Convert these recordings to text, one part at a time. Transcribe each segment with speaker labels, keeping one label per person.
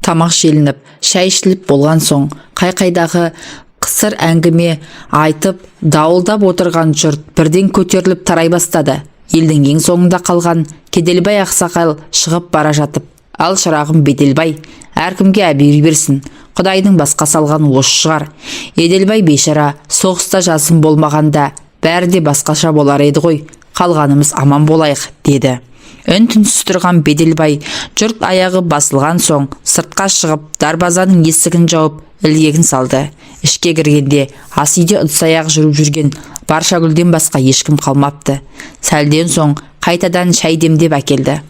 Speaker 1: Тамақ желініп, шай ішіліп болған соң, қай-қайдағы қысыр әңгіме айтып, дауылдап отырған жұрт бірден көтеріліп тарай бастады. Елдің ең соңында қалған Кеделбай ақсақал шығып бара жатып: «Ал шырағым Беделбай, әркімге әбері берсін. Құдайдың басқа салған осы шығар. Еделбай бейшара соғыста жасын болмағанда бәрі де басқаша болар еді ғой. Қалғанымыз аман болайық», деді. Үн-түнсіз тұрған Беделбай жұрт аяғы басылған соң сыртқа шығып, дарбазаның есігін жауып, ілгегін салды. Ішке кіргенде ас үйде ыдыс-аяқ жүріп жүрген Баршагүлден басқа ешкім қалмапты. Сәлден соң қайтадан шай демдеп әкелді.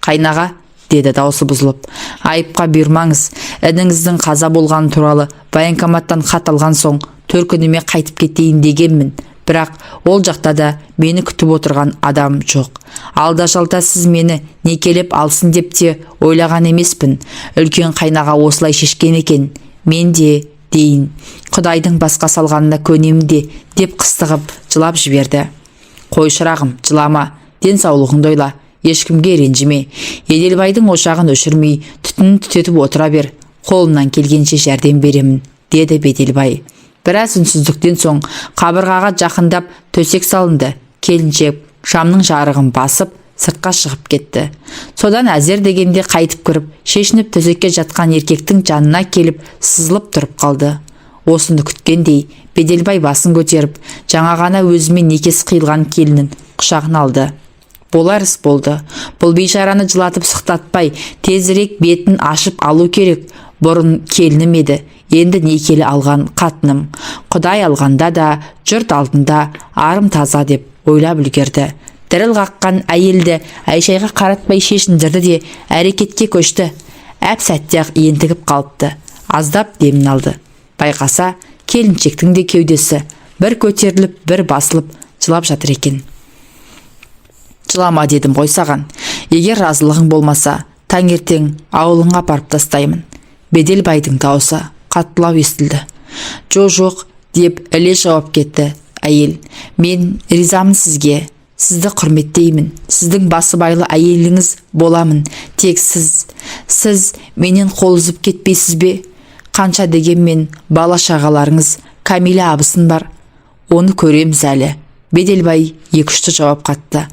Speaker 1: «Қайнаға», деді даусы бұзылып, «айыпқа бұйырмаңыз. Ініңіздің қаза болғаны туралы военкоматтан хат алған соң төркініме қайтып кетейін дегенмін. Бірақ ол жақта да мені күтіп отырған адам жоқ. Алда-жалда сіз мені некелеп алсын деп те ойлаған емеспін. Үлкен қайнаға осылай шешкен екен. Мен де дейін, Құдайдың басқа салғанына көнемін де», деп қыстығып жылап жіберді. «Қой шырағым, жылама, денсаулығыңды ойла, ешкімге ренжіме. Еделбайдың ошағын өшірмей, түтінін түтетіп отыра бер. Қолымнан келгенше жәрдем беремін», деді Беделбай. Біраз үнсіздіктен соң қабырғаға жақындап төсек салынды. Келіншек шамның жарығын басып сыртқа шығып кетті. Содан әзер дегенде қайтып кіріп, шешініп төсекке жатқан еркектің жанына келіп сызылып тұрып қалды. Осыны күткендей, Беделбай басын көтеріп, жаңа ғана өзімен некесі қиылған келінін құшағына алды. Болар іс болды. Бұл бейшараны жылатып сықтатпай, тезірек бетін ашып алу керек. Бұрын келінім еді, енді некелі алған қатыным. Құдай алғанда да, жұрт алдында арым таза деп ойлап үлгерді. Діріл қаққан әйелді Айшайға қаратпай шешіндірді де әрекетке көшті. Әп сәтте-ақ ентігіп қалыпты. Аздап демін алды. Байқаса, келіншектің де кеудесі бір көтеріліп, бір басылып жылап жатыр екен. «Жылама дедім ғой саған. Егер разылығың болмаса, таңертең ауылыңа апарып тастаймын». Беделбайдың даусы қаттылау естілді. «Жоқ», деп іле жауап кетті әйел. «Мен ризамын сізге. Сізді құрметтеймін. Сіздің басыбайлы әйеліңіз боламын. Тек сіз менен қол үзіп кетпейсіз бе? Қанша дегенмен бала шағаларыңыз, Камила абысын бар. Оны көреміз әлі». Беделбай екі-үшті жауап қатты.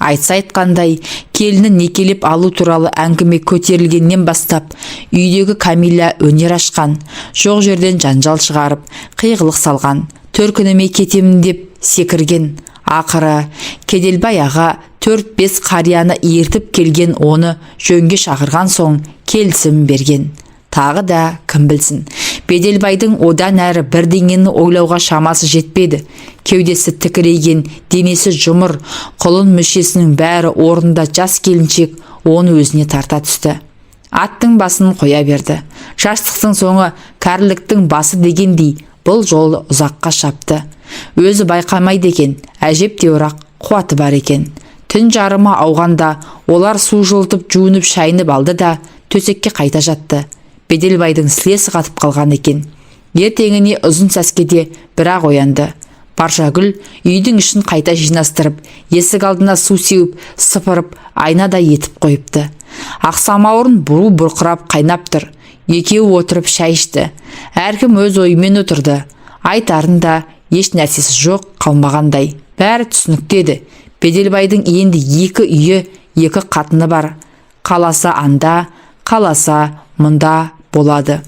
Speaker 1: Айтса айтқандай, келінін некелеп алу туралы әңгіме көтерілгеннен бастап, үйдегі Камила өнер ашқан, жоқ жерден жанжал шығарып, қиғылық салған, төркініме кетемін деп секірген. Ақыры Кеделбай аға 4-5 қарияны ертіп келген, оны жөнге шақырған соң келісім берген. Тағы да кім білсін, Беделбайдың одан әрі бірдеңені ойлауға шамасы жетпеді. Кеудесі тікірейген, денесі жұмыр, құлын мүшесінің бәрі орнында. Жас келіншек оны өзіне тарта түсті. Аттың басын қоя берді. Жастықтың соңы кәріліктің басы дегендей, бұл жолы ұзаққа шапты. Өзі байқамайды екен, әжептеуір қуаты бар екен. Түн жарымы ауғанда олар су жылытып, жуынып, шайынып алды да төсекке қайта жатты. Беделбайдың сілесі қатып қалған екен. Ертеңіне ұзын сәскеде бірақ оянды. Баршагүл үйдің ішін қайта жинастырып, есік алдына су сеуіп, сыпырып, айнада етіп қойыпты. Ақсамауырын бурыл бұрқырап қайнап тұр. Екеуі отырып шай ішті. Әркім өз ойымен отырды. Айтарын да еш нәрсесі жоқ қалмағандай. Бәрі түсінікті еді. Беделбайдың енді 2 үйі, 2 қатыны бар. Қаласа анда, қаласа мұнда болады.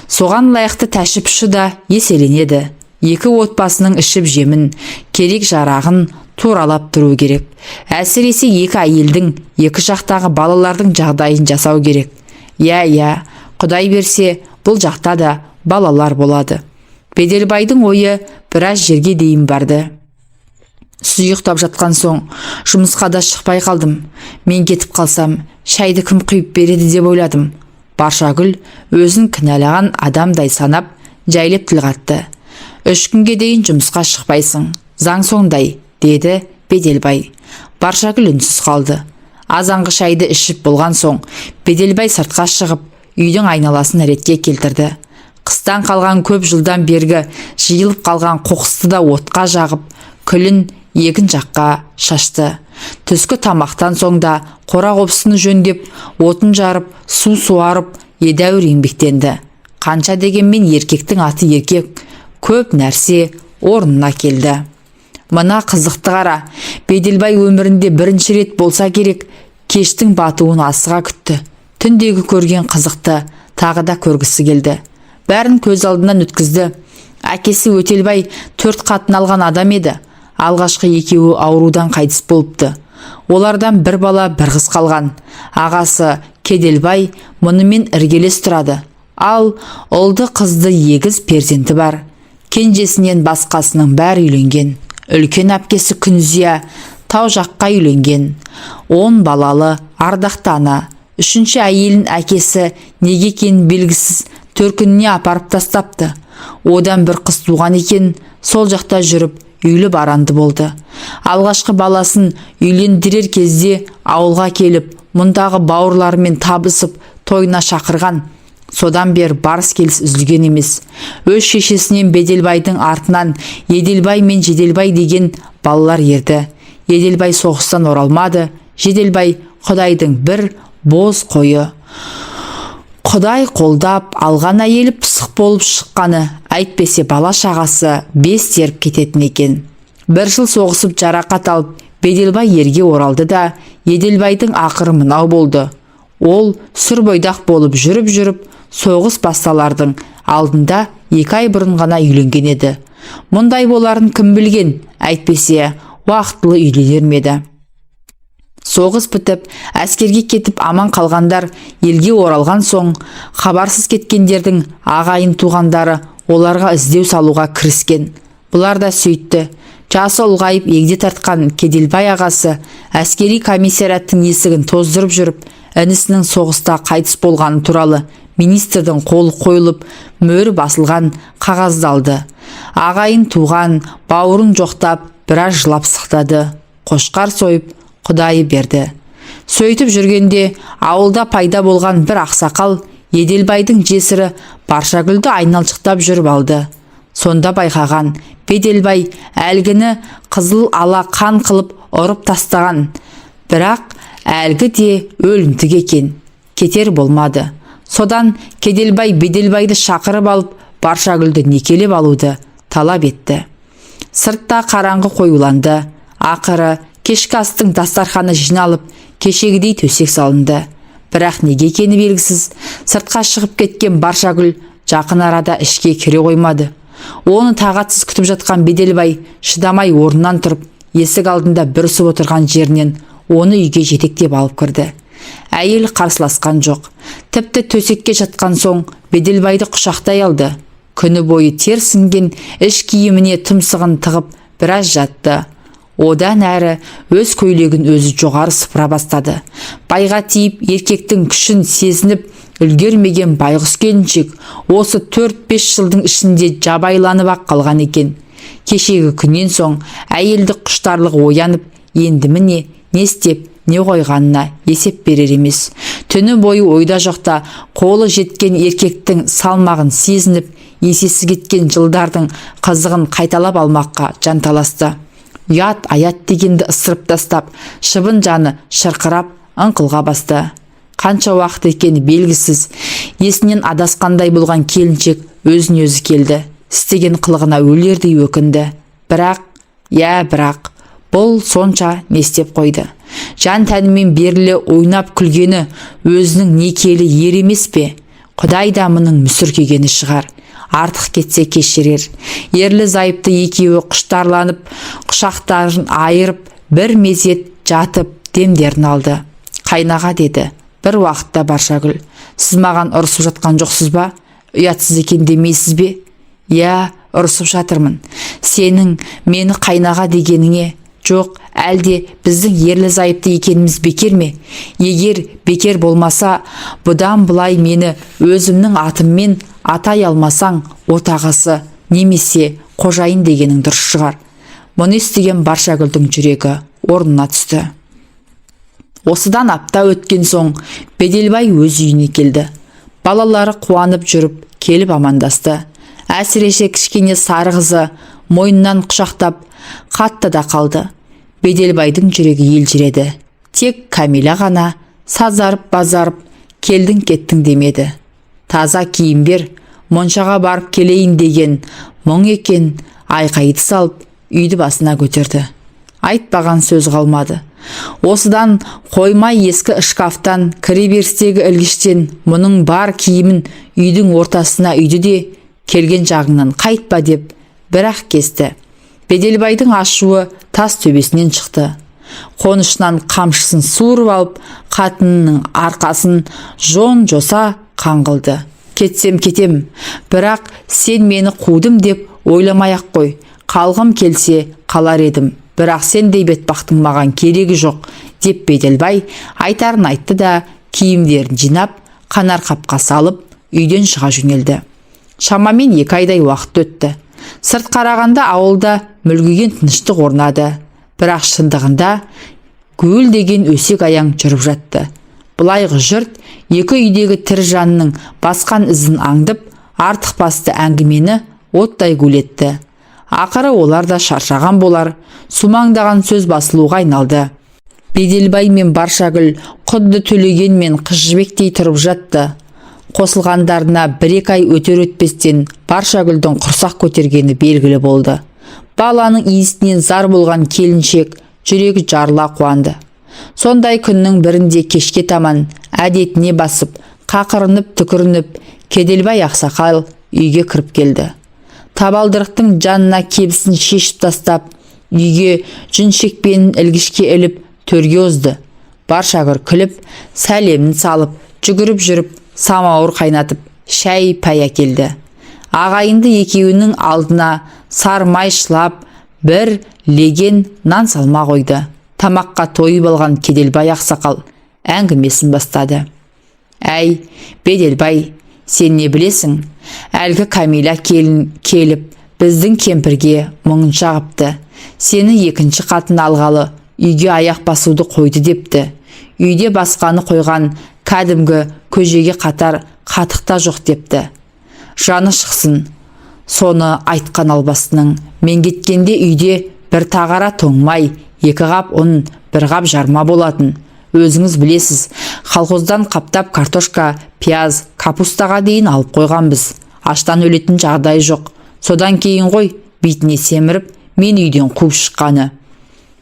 Speaker 1: Соған лайықты тәшіпші да еселенеді. 2 отбасының ішіп жемін, керек жарағын туралап тұру керек. Әсіресе 2 әйелдің, 2 жақтағы балалардың жағдайын жасау керек. Я, Құдай берсе, бұл жақта да балалар болады. Беделбайдың ойы біраз жерге дейін барды. Сұйықтап жатқан соң, жұмысқа да шықпай қалдым. Мен кетіп қалсам, шайды кім құйып береді деп ойладым. Баршагүл өзін кінәлаған адамдай санап, жайлеп тіл қатты. 3 күнге дейін жұмысқа шықпайсың, заң сондай, деді Беделбай. Баршагүл үнсіз қалды. Азанғы шайды ішіп болған соң, Беделбай сыртқа шығып, үйдің айналасын ретке келтірді. Қыстан қалған көп жылдан бергі жиылып қалған қоқысты да отқа жағып, күлін егін жаққа шашты. Түскі тамақтан соң да қора қопсыны жөндеп, отын жарып, су суарып, едәуір еңбектенді. Қанша дегенмен еркектің аты еркек, көп нәрсе орнына келді. Мына қызықты қара, Беделбай өмірінде бірінші рет болса керек, кештің батуын асыға күтті. Түндегі көрген қызықты тағы да көргісі келді. Бәрін көз алдынан өткізді. Әкесі Өтелбай 4 қатын алған адам еді. Алғашқы екеуі аурудан қайтыс болыпты. Олардан бір бала, бір қыз қалған. Ағасы Кеделбай мұнымен іргелес тұрады. Ал ұлды қызды егіз перзенті бар. Кенжесінен басқасының бәрі үйленген. Үлкен әпкесі Күнзия тау жаққа үйленген. 10 балалы ардақты ана. 3-ші әйелін әкесі неге екенін белгісіз төркініне апарып тастапты. Одан бір қыз туған екен, сол жақта жүріп үйлі баранды болды. Алғашқы баласын үйлендірер кезде ауылға келіп, мұндағы бауырларымен табысып тойына шақырған. Содан бер барыс келіс үзілген емес. Өз шешесінен Беделбайдың артынан Еделбай мен Жеделбай деген балалар ерді. Еделбай соғыстан оралмады. Жеделбай Құдайдың бір боз қойы. Құдай қолдап алған әйелі пысық болып шыққаны, әйтпесе бала шағасы 5 теріп кететін екен. 1 жыл соғысып жарақат алып, Беделбай ерге оралды да, Еделбайдың ақыры мынау болды. Ол сүр бойдақ болып жүріп, соғыс басталардың алдында 2 ай бұрын ғана үйленген еді. Мұндай боларын кім білген, әйтпесе уақытылы үйленер ме еді. Соғыс бітіп, әскерге кетіп аман қалғандар елге оралған соң, хабарсыз кеткендердің ағайын туғандары оларға іздеу салуға кіріскен. Бұлар да сөйтті. Жасы ұлғайып егде тартқан Кеделбай ағасы әскери комиссариаттың есігін тоздырып жүріп, інісінің соғыста қайтыс болғаны туралы министрдің қолы қойылып, мөрі басылған қағазды алды. Ағайын туған, бауырын жоқтап, біраз жылап сықтады. Қошқар сойып, Құдайы берді. Сөйтіп жүргенде ауылда пайда болған бір ақсақал Еделбайдың жесірі Баршагүлді айналшықтап жүріп алды. Сонда байқаған Беделбай әлгіні қызыл ала қан қылып ұрып тастаған. Бірақ әлгі де өлімтік екен. Кетер болмады. Содан Кеделбай Беделбайды шақырып алып, Баршагүлді некелеп алуды талап етті. Сыртта қараңғы қоюланды. Ақыры кешкі астың дастарханы жиналып, кешегідей төсек салынды. Бірақ неге екені белгісіз, сыртқа шығып кеткен Баршагүл жақын арада ішке кіре қоймады. Оны тағатсыз күтіп жатқан Беделбай шыдамай орнынан тұрып, есік алдында бүрісіп отырған жерінен оны үйге жетектеп алып кірді. Әйел қарсыласқан жоқ. Тіпті төсекке жатқан соң Беделбайды құшақтай алды. Күні бойы тер сіңген іш киіміне тұмсығын тығып біраз жатты. Одан әрі өз көйлегін өзі жоғары сыпыра бастады. Байға тиіп еркектің күшін сезініп үлгермеген байғұс келіншек осы 4-5 жылдың ішінде жабайланып-ақ қалған екен. Кешегі күннен соң әйелді құштарлығы оянып, енді міне не істеп, не қойғанына есеп берер емес. Түні бойы ойда жоқта қолы жеткен еркектің салмағын сезініп, есесі кеткен жылдардың қызығын қайталап алмаққа жанталасты. Ұят аят дегенді ысырып тастап, шыбын жаны шырқырап ыңқылға басты. Қанша уақыт екені белгісіз, есінен адасқандай болған келіншек өзіне өзі келді. Істеген қылығына өлердей өкінді. Бірақ, бұл сонша не істеп қойды. Жан тәнімен берілі ойнап күлгені өзінің некелі ер емес пе? Құдай да мұның мүсіркегені шығар. Артық кетсе кешірер. Ерлі зайыпты екеуі құштарланып, құшақтарын айырып, бір мезет жатып демдерін алды. Қайнаға деді бір уақытта Баршагүл. Сіз маған ұрысып жатқан жоқсыз ба? Ұятсыз екен демейсіз бе? Я, ұрысып жатырмын. Сенің мені қайнаға дегеніңе? Жоқ, әлде біздің ерлі зайыпты екеніміз бекер ме? Егер бекер болмаса, бұдан бұлай мені өзімнің атыммен атай алмасаң, отағасы немесе қожайын дегенің дұрыс шығар. Мұны естіген Баршагүлдің жүрегі орнына түсті. Осыдан апта өткен соң Беделбай өз үйіне келді. Балалары қуанып жүріп, келіп амандасты. Әсіресе кішкене сары қызы мойнынан құшақтап, қатты да қалды. Беделбайдың жүрегі елжіреді. Тек Камила ғана сазарып-базарып келдің кеттің демеді. таза киім бер, моншаға барып келейін деген мұң екен. Айқайды салып үйді басына көтерді. Айтпаған сөз қалмады. Осыдан қоймай ескі шкафтан, кіреберістегі ілгіштен мұның бар киімін үйдің ортасына үйді де келген жағыңнан қайтпа деп бір-ақ кесті. Беделбайдың ашуы тас төбесінен шықты. Қонышынан қамшысын суырып алып, қатынының арқасын жон-жоса қаңғылды. Кетсем кетем, бірақ сен мені қудым деп ойламай-ақ қой. Қалғым келсе қалар едім, бірақ сендей бетбақтың маған керегі жоқ деп Беделбай айтарын айтты да киімдерін жинап, қанар қапқа салып, үйден шыға жөнелді. Шамамен 2 айдай уақыт өтті. Сырт қарағанда ауылда мүлгіген тыныштық орнады. Бірақ шындығында гүл деген өсек аяң жүріп жатты. Бұлайғы жұрт екі үйдегі тірі жанның басқан ізін аңдып, артық басты әңгімені оттай гулетті. Ақыры олар да шаршаған болар, сумаңдаған сөз басылуға айналды. Беделбай мен Баршагүл құдды Төлеген мен Қыз Жібектей тұрып жатты. Қосылғандарына 1-2 ай өтер-өтпестен Баршагүлдің құрсақ көтергені белгілі болды. Баланың иісінен зар болған келіншек жүрегі жарыла қуанды. Сондай күннің бірінде кешке таман әдетіне басып, қақырынып түкірініп, Кеделбай ақсақал үйге кіріп келді. Табалдырықтың жанына кебісін шешіп тастап, үйге жүн шекпенін ілгішке іліп төрге озды. Баршагүл күліп, сәлемін салып, жүгіріп жүріп, самауыр қайнатып, шәй пәй әкелді. Ағайынды екеуінің алдына сармай шылап, бір леген нан салма қойды. Тамаққа тойып алған Кеделбай ақсақал әңгімесін бастады. Әй, Беделбай, сен не білесің? Әлгі Камила келіп, біздің кемпірге мұңын шағыпты. Сені 2-ші қатын алғалы, үйге аяқ басуды қойды депті. Үйде басқаны қойған кәдімгі көжеге қатар қатықта жоқ депті. Жаны шықсын. Соны айтқан албасының, мен кеткенде үйде бір тағара тоңмай, 2 қап ұн, 1 қап жарма болатын. Өзіңіз білесіз, колхоздан қаптап картошка, пияз, капустаға дейін алып қойғанбыз. Аштан өлетін жағдай жоқ. Содан кейін ғой, бетіне семіріп, мен үйден қуып шыққаны.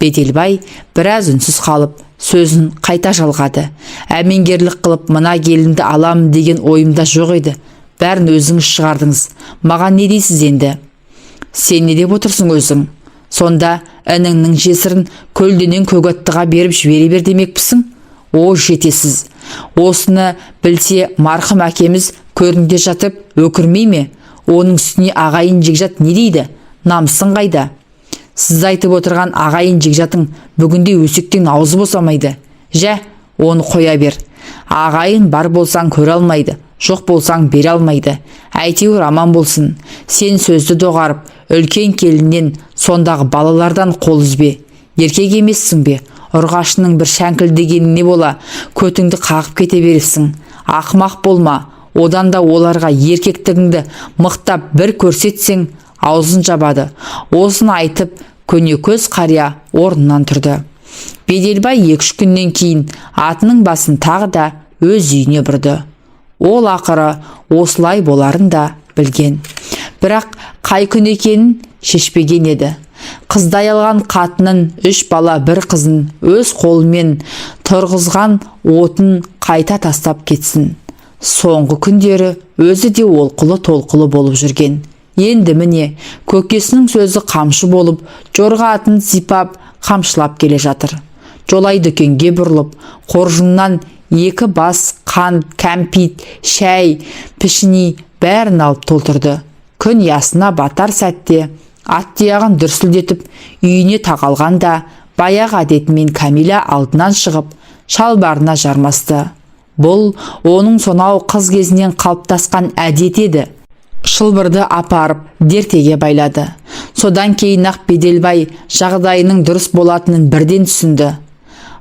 Speaker 1: Беделбай біраз үнсіз қалып, сөзін қайта жалғады. Әмеңгерлік қылып мына келінді аламын деген ойымда жоқ еді. Бәрін өзіңіз шығардыңыз. Маған не дейсіз енді? Сен не деп отырсың өзің? Сонда ініңнің жесірін көлденен көгаттыға беріп жібере бер демекпісің? О, жетесіз. Осыны білсе марқұм әкеміз көрінде жатып өкірмей ме? Оның үстіне ағайын жекжат не дейді? Намысың қайда? Сіз айтып отырған ағайын жекжатың бүгінде өсектен аузы босамайды. Жә, оны қоя бер. Ағайын бар болсаң көре алмайды, жоқ болсаң бере алмайды. Әйтеуір аман болсын. Сен сөзді доғарып, үлкен келіннен сондағы балалардан қол үзбе. Еркек емессің бе? Ұрғашының бір шәңкілдегеніне бола, көтіңді қағып кете бересің. Ақымақ болма. Одан да оларға еркектігіңді мықтап бір көрсетсең, аузын жабады. Осыны айтып, көнекөз қария орнынан тұрды. Беделбай 2-3 күннен кейін атының басын тағы да өз үйіне бұрды. Ол ақыры осылай боларын да білген. Бірақ қай күн екенін шешпеген еді. Қыздай алған қатынын 3 бала 1 қызын өз қолымен тұрғызған отын қайта тастап кетсін. Соңғы күндері өзі де олқылы толқылы болып жүрген. Енді міне көкесінің сөзі қамшы болып, жорға атын сипап, қамшылап келе жатыр. Жолай дүкенге бұрылып, қоржыннан 2 бас қант, кәмпит, шәй, пішіни бәрін алып толтырды. Күн ясына батар сәтте ат тұяғын дүрсілдетіп үйіне тақалғанда, баяғы әдетімен Камила алдынан шығып, шалбарына жармасты. Бұл оның сонау қыз кезінен қалыптасқан әдет еді. Шылбырды апарып дертеге байлады. Содан кейін ақ Беделбай жағдайының дұрыс болатынын бірден түсінді.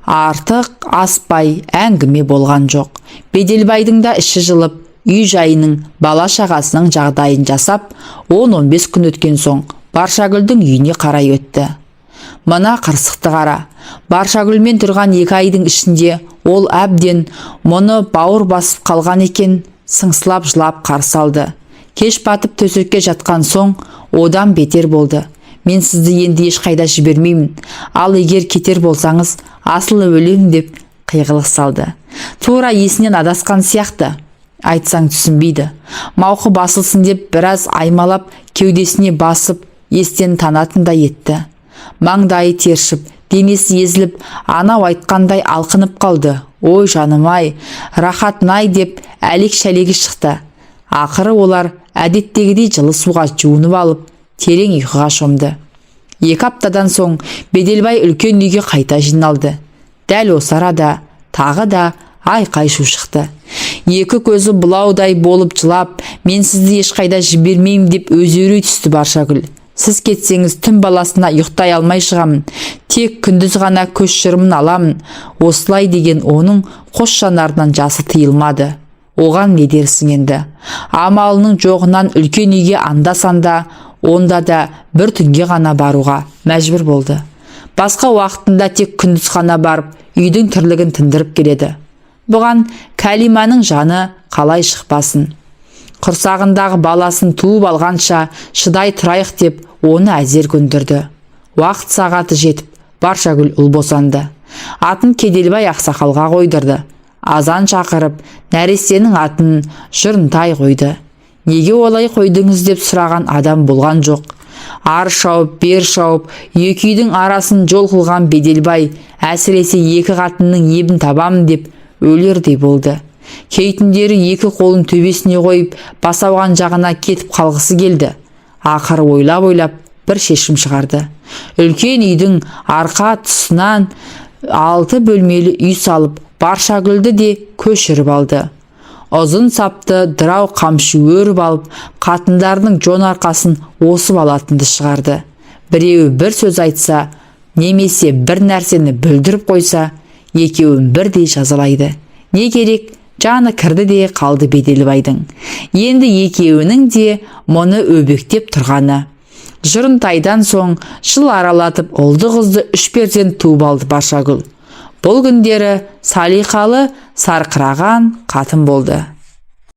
Speaker 1: Артық аспай әңгіме болған жоқ. Беделбайдың да іші жылып, үй жайының, бала шағасының жағдайын жасап, 10-15 күн өткен соң Баршагүлдің үйіне қарай өтті. Мына қырсықты қара. Баршагүлмен тұрған 2 айдың ішінде ол әбден мұны бауыр басып қалған екен. сыңсылап жылап қарсы алды. Кеш батып төсекке жатқан соң одан бетер болды. Мен сізді енді ешқайда жібермеймін. Ал егер кетер болсаңыз, асылы өлем деп қиғылық салды. Тура есінен адасқан сияқты. Айтсаң түсінбейді. Мауқы басылсын деп біраз аймалап кеудесіне басып естен танатындай етті. Маңдайы тершіп, денесі езіліп, анау айтқандай алқынып қалды. Ой жаным-ай, рахат-най деп әлек-шәлегі шықты. Ақыры олар әдеттегідей жылы суға жуынып алып, терең ұйқыға шомды. 2 аптадан соң Беделбай үлкен үйге қайта жиналды. Дәл осы арада тағы да айқай шу шықты. Екі көзі бұлаудай болып жылап, мен сізді ешқайда жібермеймін деп өзеурей түсті Баршагүл. Сіз кетсеңіз түн баласына ұйықтай алмай шығамын. Тек күндіз ғана көз шырымын аламын. Осылай деген оның қос жанарынан жасы тыйылмады. Оған не дерсің енді? Амалының жоғынан үлкен үйге анда-санда, онда да бір түнге ғана баруға мәжбүр болды. Басқа уақытында тек күндіз ғана барып, үйдің тірлігін тындырып келеді. Бұған Кәлиманың жаны қалай шықпасын. Құрсағындағы баласын туып алғанша шыдай тұрайық деп оны әзер көндірді. Уақыт сағаты жетіп, Баршагүл ұл босанды. Атын Кеделбай ақсақалға қойдырды. Азан шақырып, нәрестенің атын Жұрынтай қойды. Неге олай қойдыңыз деп сұраған адам болған жоқ. Ар шауып, бер шауып, екі үйдің арасын жол қылған Беделбай әсіресе 2 қатынның ебін табамын деп өлердей болды. Кей түндері 2 қолын төбесіне қойып, басауған жағына кетіп қалғысы келді. Ақыры ойлап бір шешім шығарды. Үлкен үйдің арқа тұсынан 6 бөлмелі үй салып, Баршагүлді де көшіріп алды. Ұзын сапты дырау қамшы өріп алып, қатындардың жон арқасын осып алатынды шығарды. Біреуі бір сөз айтса, немесе бір нәрсені бүлдіріп қойса, екеуін бірдей жазалайды. Не керек? Жаны кірді де қалды Беделбайдың. Енді екеуінің де мұны өбектеп тұрғаны. Жұрынтайдан соң жыл аралатып ұлды қызды 3 перзент туып алды Баршагүл. Бұл күндері салиқалы, сарқыраған қатын болды.